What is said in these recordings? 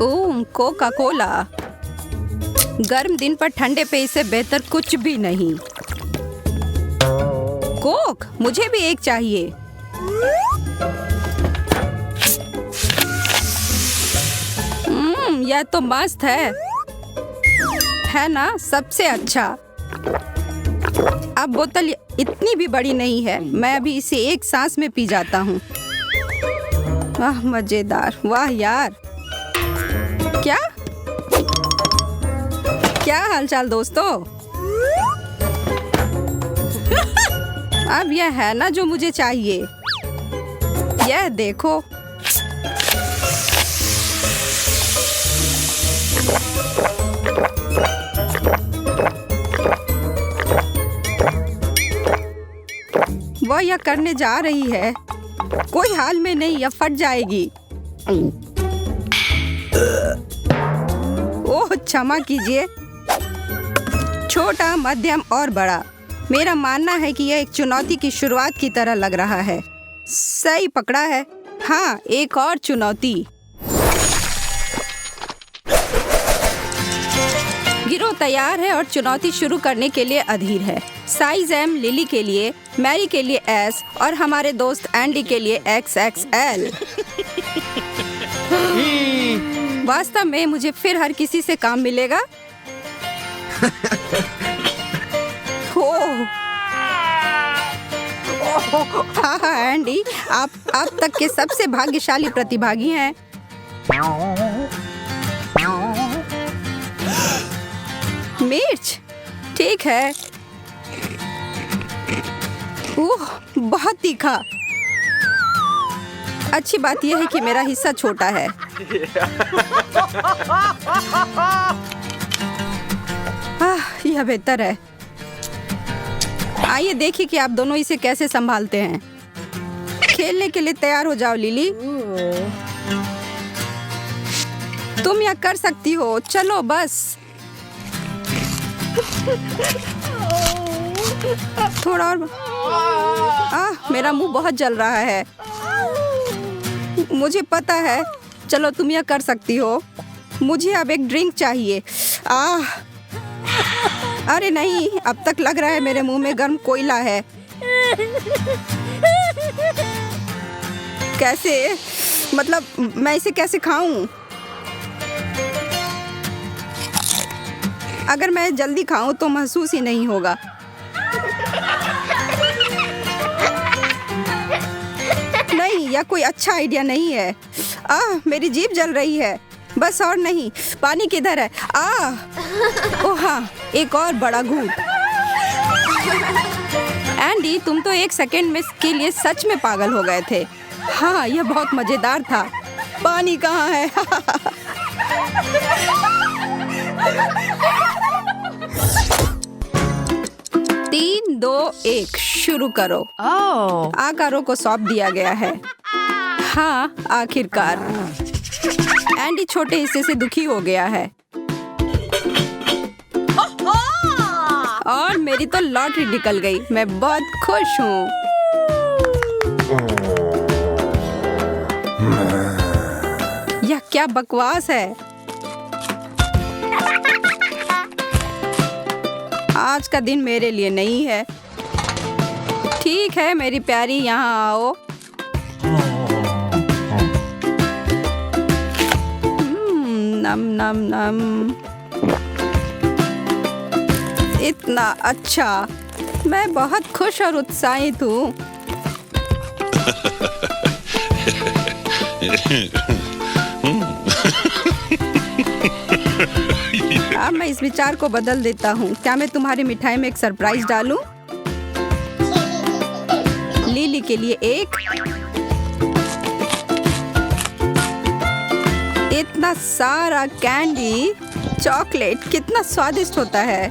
ओह, Coca Cola. गर्म दिन पर ठंडे पेय से बेहतर कुछ भी नहीं। कोक, मुझे भी एक चाहिए। यह तो मस्त है ना? सबसे अच्छा। अब बोतल इतनी भी बड़ी नहीं है, मैं अभी इसे एक सांस में पी जाता हूँ। वाह, मजेदार। वाह यार, क्या हालचाल दोस्तों? अब यह है ना जो मुझे चाहिए। यह देखो। वह यह करने जा रही है। कोई हाल में नहीं, यह फट जाएगी। ओह, क्षमा कीजिए। छोटा, मध्यम और बड़ा। मेरा मानना है कि यह एक चुनौती की शुरुआत की तरह लग रहा है। सही पकड़ा है। हाँ, एक और चुनौती। गिरोह तैयार है और चुनौती शुरू करने के लिए अधीर है। साइज एम लिली के लिए, मैरी के लिए एस और हमारे दोस्त एंडी के लिए XXL। वास्तव में मुझे फिर हर किसी से काम मिलेगा। हाँ, एंडी, आप अब तक के सबसे भाग्यशाली प्रतिभागी हैं। मिर्च, ठीक है। ओह, बहुत तीखा। अच्छी बात यह है कि मेरा हिस्सा छोटा है। यह बेहतर है। आइए देखिए कि आप दोनों इसे कैसे संभालते हैं। खेलने के लिए तैयार हो जाओ लिली। तुम यह कर सकती हो। चलो बस। थोड़ा और। मेरा मुंह बहुत जल रहा है। मुझे पता है। चलो, तुम यह कर सकती हो। मुझे अब एक ड्रिंक चाहिए। अरे नहीं, अब तक लग रहा है मेरे मुंह में गर्म कोयला है। कैसे? मतलब मैं इसे कैसे खाऊं? अगर मैं जल्दी खाऊं तो महसूस ही नहीं होगा। नहीं, यह कोई अच्छा आइडिया नहीं है। मेरी जीभ जल रही है। बस और नहीं। पानी किधर है? ओह हाँ, एक और बड़ा घूंट। एंडी, तुम तो एक सेकंड में के लिए सच में पागल हो गए थे। हाँ, यह बहुत मजेदार था। पानी कहाँ है? 3, 2, 1 शुरू करो। आकारों को सौंप दिया गया है। हाँ, आखिरकार। एंडी छोटे हिस्से से दुखी हो गया है। और मेरी तो लॉटरी निकल गई। मैं बहुत खुश हूँ। यह क्या बकवास है? आज का दिन मेरे लिए नहीं है। ठीक है मेरी प्यारी, यहाँ आओ। नम नम नम। इतना अच्छा। मैं बहुत खुश और उत्साहित हूँ। अब मैं इस विचार को बदल देता हूँ। क्या मैं तुम्हारी मिठाई में एक सरप्राइज डालूं? लिली के लिए एक। इतना सारा कैंडी, चॉकलेट कितना स्वादिष्ट होता है।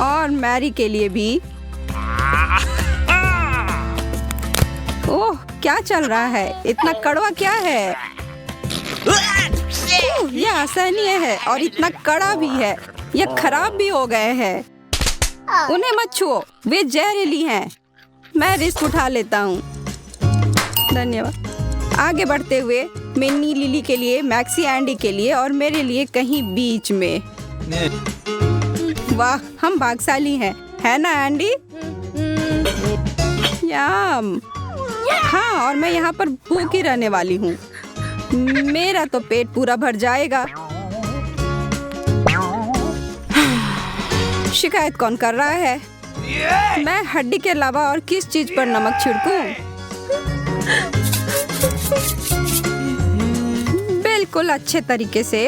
और मैरी के लिए भी। ओह, क्या चल रहा है? इतना कड़वा क्या है? यह असहनीय है और इतना कड़ा भी है। यह खराब भी हो गए हैं। उन्हें मत छुओ, वे जहरीली हैं। मैं रिस्क उठा लेता हूँ। धन्यवाद। आगे बढ़ते हुए मिन्नी लिली के लिए, मैक्सी एंडी के लिए और मेरे लिए कहीं बीच में। वाह, हम भाग्यशाली हैं, है ना एंडी? याम। हाँ, और मैं यहाँ पर भूखी रहने वाली हूँ। मेरा तो पेट पूरा भर जाएगा। शिकायत कौन कर रहा है? मैं हड्डी के अलावा और किस चीज पर नमक छिड़कूं? बिल्कुल अच्छे तरीके से।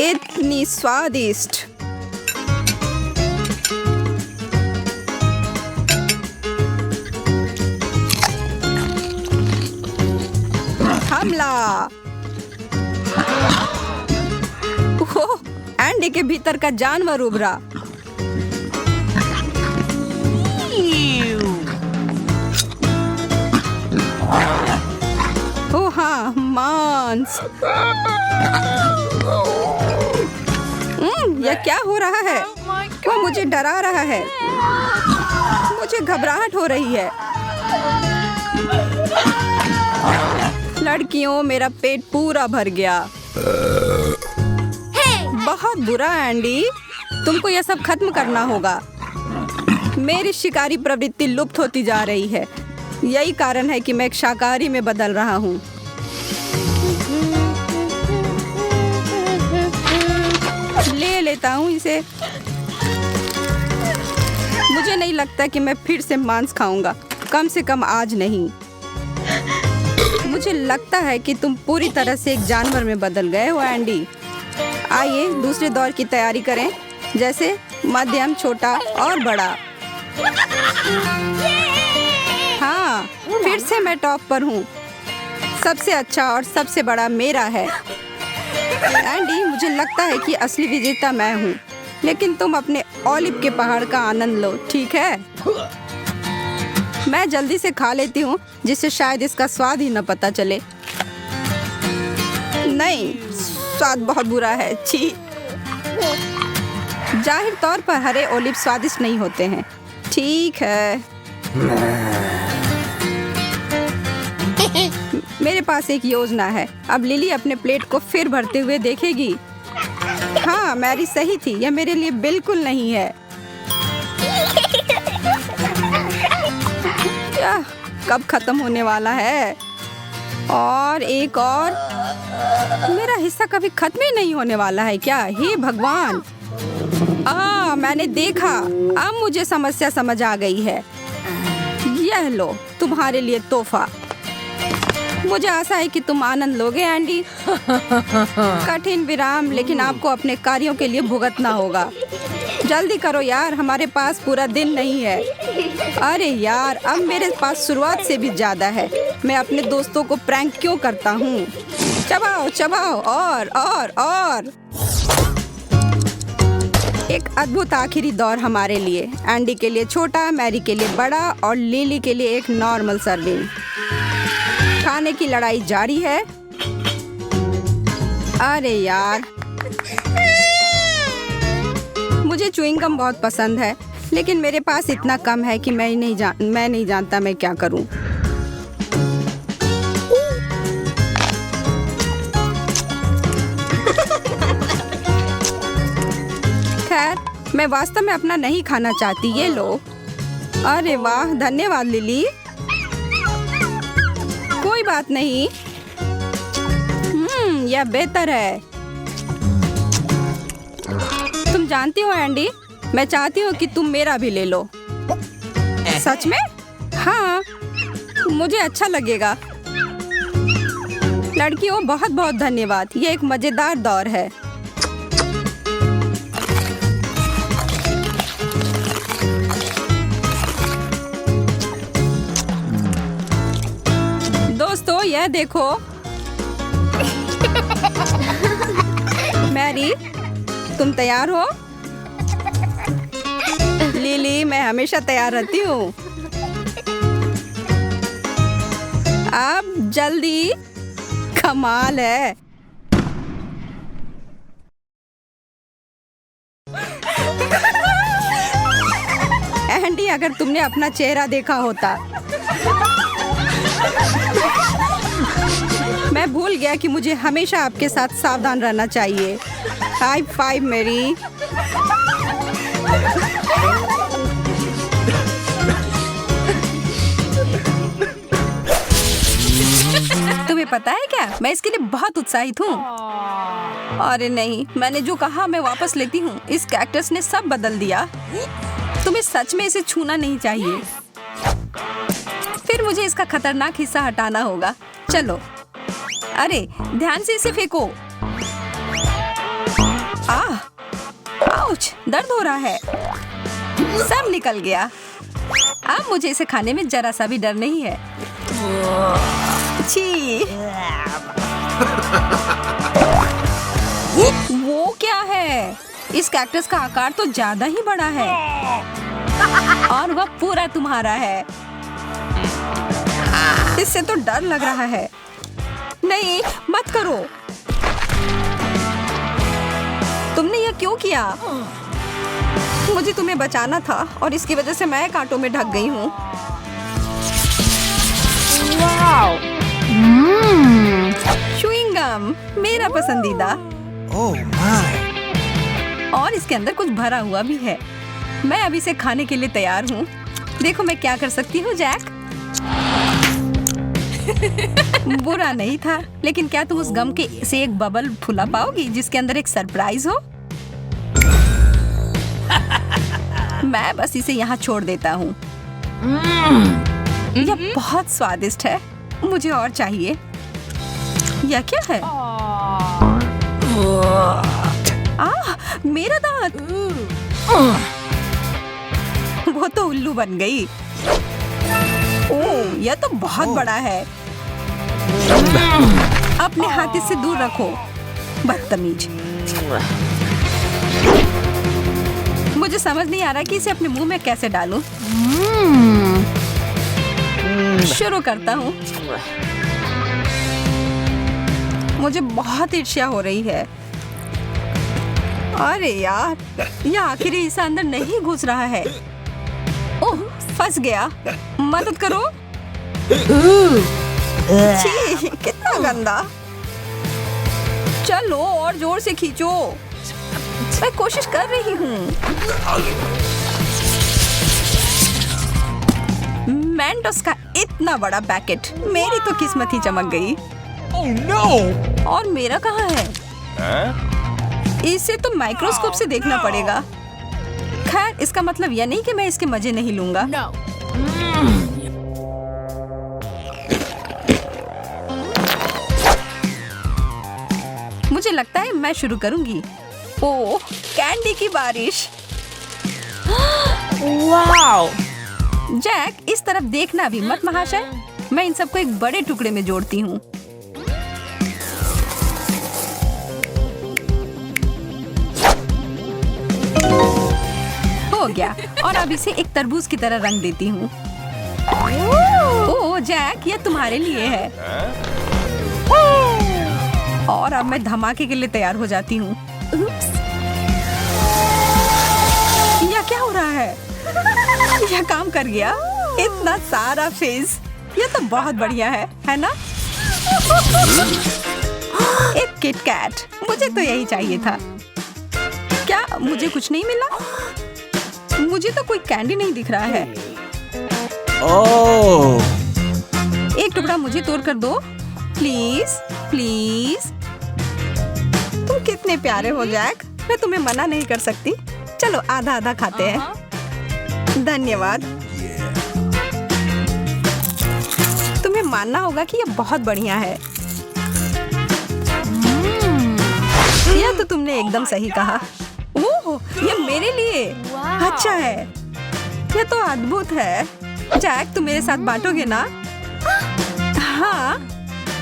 इतनी स्वादिष्ट। हमला। ओह, एंडी के भीतर का जानवर उभरा। ओह हाँ, मांस। यह क्या हो रहा है? वो मुझे डरा रहा है। मुझे घबराहट हो रही है। लड़कियों, मेरा पेट पूरा भर गया। बहुत बुरा एंडी, तुमको यह सब खत्म करना होगा। मेरी शिकारी प्रवृत्ति लुप्त होती जा रही है। यही कारण है कि मैं एक शाकाहारी में बदल रहा हूँ। ले लेता हूँ इसे। मुझे नहीं लगता कि मैं फिर से मांस खाऊंगा, कम से कम आज नहीं। मुझे लगता है कि तुम पूरी तरह से एक जानवर में बदल गए हो एंडी। आइए दूसरे दौर की तैयारी करें, जैसे मध्यम, छोटा और बड़ा। हाँ, फिर से मैं टॉप पर हूँ। सबसे अच्छा और सबसे बड़ा मेरा है। एंडी, मुझे लगता है कि असली विजेता मैं हूँ, लेकिन तुम अपने ओलिव के पहाड़ का आनंद लो, ठीक है? मैं जल्दी से खा लेती हूँ, जिससे शायद इसका स्वाद ही न पता चले। नहीं, स्वाद बहुत बुरा है। छी। जाहिर तौर पर हरे ओलिव स्वादिष्ट नहीं होते हैं। ठीक है। मेरे पास एक योजना है। अब लिली अपने प्लेट को फिर भरते हुए देखेगी। हाँ, मैरी सही थी, यह मेरे लिए बिल्कुल नहीं है। यह कब खत्म होने वाला है? और एक और। मेरा हिस्सा कभी खत्म ही नहीं होने वाला है क्या? हे भगवान! मैंने देखा। अब मुझे समस्या समझ आ गई है। यह लो, तुम्हारे लिए तोहफा। मुझे आशा है कि तुम आनंद लोगे एंडी। कठिन विराम, लेकिन आपको अपने कार्यों के लिए भुगतना होगा। जल्दी करो यार, हमारे पास पूरा दिन नहीं है। अरे यार, अब मेरे पास शुरुआत से भी ज्यादा है। मैं अपने दोस्तों को प्रैंक क्यों करता हूँ? चबाओ चबाओ, और। एक अद्भुत आखिरी दौर हमारे लिए। एंडी के लिए छोटा, मैरी के लिए बड़ा और लिली के लिए एक नॉर्मल सर्विंग। खाने की लड़ाई जारी है। अरे यार, मुझे च्युइंग गम बहुत पसंद है, लेकिन मेरे पास इतना कम है कि मैं नहीं जानता मैं क्या करूं। खैर, मैं वास्तव में अपना नहीं खाना चाहती। ये लो। अरे वाह, धन्यवाद लिली। कोई बात नहीं। यह बेहतर है। तुम जानती हो एंडी, मैं चाहती हूँ कि तुम मेरा भी ले लो। सच में? हाँ, मुझे अच्छा लगेगा। लड़कियों, बहुत बहुत धन्यवाद। ये एक मजेदार दौर है। दोस्तों, यह देखो। मैरी, तुम तैयार हो? लिली, मैं हमेशा तैयार रहती हूँ। अब जल्दी। कमाल है। कैंडी, अगर तुमने अपना चेहरा देखा होता। मैं भूल गया कि मुझे हमेशा आपके साथ सावधान रहना चाहिए। हाई फाइव मेरी। तुम्हें पता है क्या, मैं इसके लिए बहुत उत्साहित हूँ। अरे नहीं, मैंने जो कहा मैं वापस लेती हूँ। इस कैक्टस ने सब बदल दिया। तुम्हें सच में इसे छूना नहीं चाहिए। फिर मुझे इसका खतरनाक हिस्सा हटाना होगा। चलो, अरे ध्यान से इसे फेंको। आउच, दर्द हो रहा है। सब निकल गया। अब मुझे इसे खाने में जरा सा भी डर नहीं है। छी। वो क्या है? इस कैक्टस का आकार तो ज्यादा ही बड़ा है और वह पूरा तुम्हारा है। इससे तो डर लग रहा है। नहीं, मत करो। तुमने यह क्यों किया? मुझे तुम्हें बचाना था और इसकी वजह से मैं कांटों में ढक गई हूँ। च्युइंग गम, मेरा पसंदीदा। Oh my! और इसके अंदर कुछ भरा हुआ भी है। मैं अभी इसे खाने के लिए तैयार हूँ। देखो मैं क्या कर सकती हूँ, जैक। बुरा नहीं था, लेकिन क्या तुम उस गम के से एक बबल फुला पाओगी जिसके अंदर एक सरप्राइज हो? मैं बस इसे यहाँ छोड़ देता हूँ। यह बहुत स्वादिष्ट है। मुझे और चाहिए। यह क्या है? मेरा दांत। वो तो उल्लू बन गई। ओह, यह तो बहुत बड़ा है। अपने हाथ इससे दूर रखो, बदतमीज। मुझे समझ नहीं आ रहा कि इसे अपने मुंह में कैसे डालूं। शुरू करता हूँ। मुझे बहुत ईर्ष्या हो रही है। अरे यार, यह आखिरी हिस्सा अंदर नहीं घुस रहा है। ओह, फंस गया। मदद करो। छी, कितना गंदा। चलो और जोर से खींचो। मैं कोशिश कर रही हूँ। मेंटोस का इतना बड़ा पैकेट। मेरी तो किस्मत ही चमक गई। Oh no! और मेरा कहाँ है? इसे तो माइक्रोस्कोप से देखना पड़ेगा। खैर, इसका मतलब यह नहीं कि मैं इसके मजे नहीं लूंगा। मुझे लगता है मैं शुरू करूंगी। ओह, कैंडी की बारिश। वाओ! जैक, इस तरफ देखना भी मत महाशय। मैं इन सबको एक बड़े टुकड़े में जोड़ती हूँ। हो गया। और अब इसे एक तरबूज की तरह रंग देती हूँ। ओह जैक, यह तुम्हारे लिए है। और अब मैं धमाके के लिए तैयार हो जाती हूँ। यह क्या हो रहा है? यह काम कर गया। इतना सारा फेस। यह तो बहुत बढ़िया है ना? एक किट कैट। मुझे तो यही चाहिए था। क्या मुझे कुछ नहीं मिला? मुझे तो कोई कैंडी नहीं दिख रहा है। Oh! एक टुकड़ा मुझे तोड़ कर दो, प्लीज प्लीज। तुम कितने प्यारे हो जैक। मैं तुम्हें मना नहीं कर सकती। चलो आधा आधा खाते हैं। धन्यवाद। तुम्हें मानना होगा कि यह बहुत बढ़िया है। यह तो तुमने एकदम सही कहा। ओह, यह मेरे लिए अच्छा है। यह तो अद्भुत है। जैक, तुम मेरे साथ बांटोगे ना? हाँ,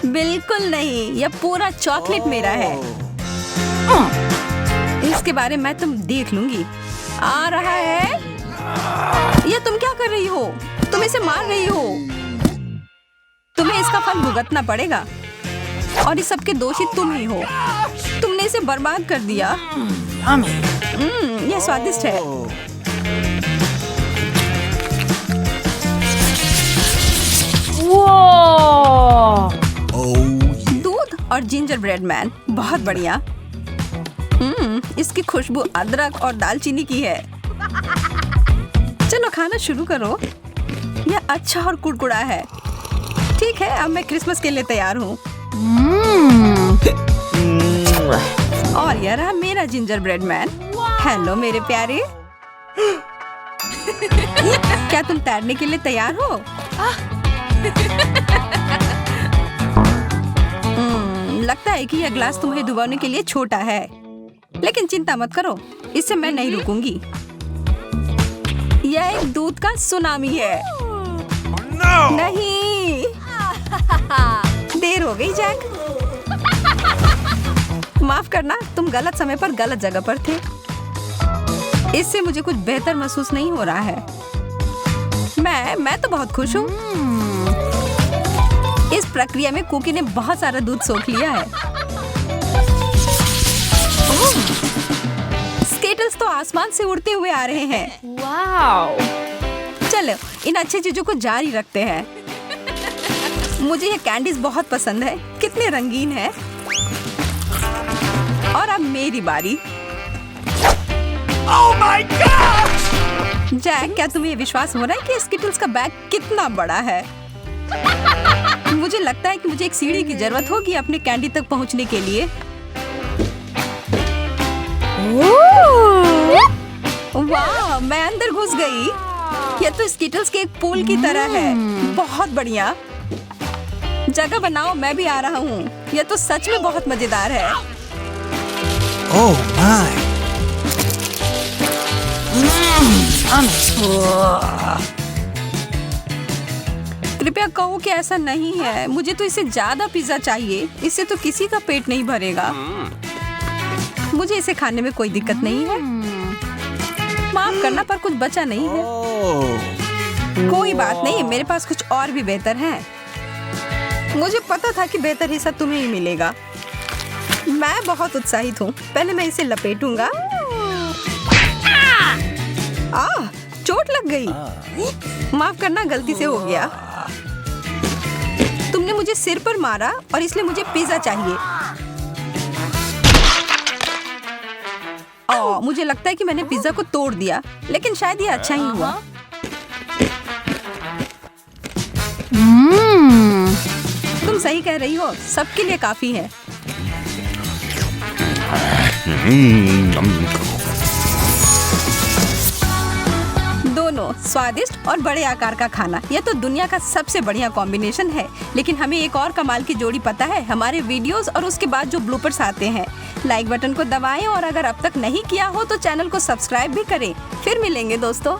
बिल्कुल नहीं। यह पूरा चॉकलेट मेरा है। इसके बारे में तुम देख लूंगी। आ रहा है। यह तुम क्या कर रही हो? तुम इसे मार रही हो। तुम्हें इसका फल भुगतना पड़ेगा। और इस सब के दोषी तुम ही हो। तुमने इसे बर्बाद कर दिया। यह स्वादिष्ट है। और जिंजर ब्रेड मैन, बहुत बढ़िया। इसकी खुशबू अदरक और दालचीनी की है। चलो खाना शुरू करो। यह अच्छा और कुड़कुड़ा है। ठीक है, अब मैं क्रिसमस के लिए तैयार हूँ। और यह रहा मेरा जिंजर ब्रेड मैन। हेलो मेरे प्यारे। क्या तुम तैरने के लिए तैयार हो? लगता है कि यह ग्लास तुम्हें डुबाने के लिए छोटा है, लेकिन चिंता मत करो, इससे मैं नहीं रुकूंगी। यह एक दूध का सुनामी है। No! नहीं, देर हो गई जैक। माफ करना, तुम गलत समय पर गलत जगह पर थे। इससे मुझे कुछ बेहतर महसूस नहीं हो रहा है। मैं तो बहुत खुश हूँ। इस प्रक्रिया में कुकी ने बहुत सारा दूध सोख लिया है। स्केटल्स तो आसमान से उड़ते हुए आ रहे हैं। वाओ! चलो इन अच्छी चीजों को जारी रखते हैं। मुझे ये कैंडीज बहुत पसंद है, कितने रंगीन है। और अब मेरी बारी। Oh my gosh! जैक, क्या तुम्हें विश्वास हो रहा है कि स्किटल्स का बैग कितना बड़ा है? मुझे लगता है कि मुझे एक सीढ़ी की जरूरत होगी अपने कैंडी तक पहुंचने के लिए। वाह, मैं अंदर घुस गई। यह तो स्किटल्स के एक पूल की तरह है। बहुत बढ़िया। जगह बनाओ, मैं भी आ रहा हूँ। यह तो सच में बहुत मजेदार है। Oh my! कृपया कहो कि ऐसा नहीं है। मुझे तो इससे ज्यादा पिज्जा चाहिए। इससे तो किसी का पेट नहीं भरेगा। मुझे इसे खाने में कोई दिक्कत नहीं है। माफ करना, पर कुछ बचा नहीं है। Oh! कोई बात नहीं, मेरे पास कुछ और भी बेहतर है। मुझे पता था कि बेहतर हिस्सा तुम्हें ही मिलेगा। मैं बहुत उत्साहित हूँ। पहले मैं इसे लपेटूंगा। चोट लग गई। माफ करना, गलती से हो गया। तुमने मुझे सिर पर मारा और इसलिए मुझे पिज्जा चाहिए। मुझे लगता है कि मैंने पिज्जा को तोड़ दिया, लेकिन शायद ये अच्छा ही हुआ। तुम सही कह रही हो, सबके लिए काफी है। दोनों स्वादिष्ट और बड़े आकार का खाना, यह तो दुनिया का सबसे बढ़िया कॉम्बिनेशन है। लेकिन हमें एक और कमाल की जोड़ी पता है, हमारे वीडियोस और उसके बाद जो ब्लूपर्स आते हैं। लाइक बटन को दबाएं और अगर अब तक नहीं किया हो तो चैनल को सब्सक्राइब भी करें। फिर मिलेंगे दोस्तों।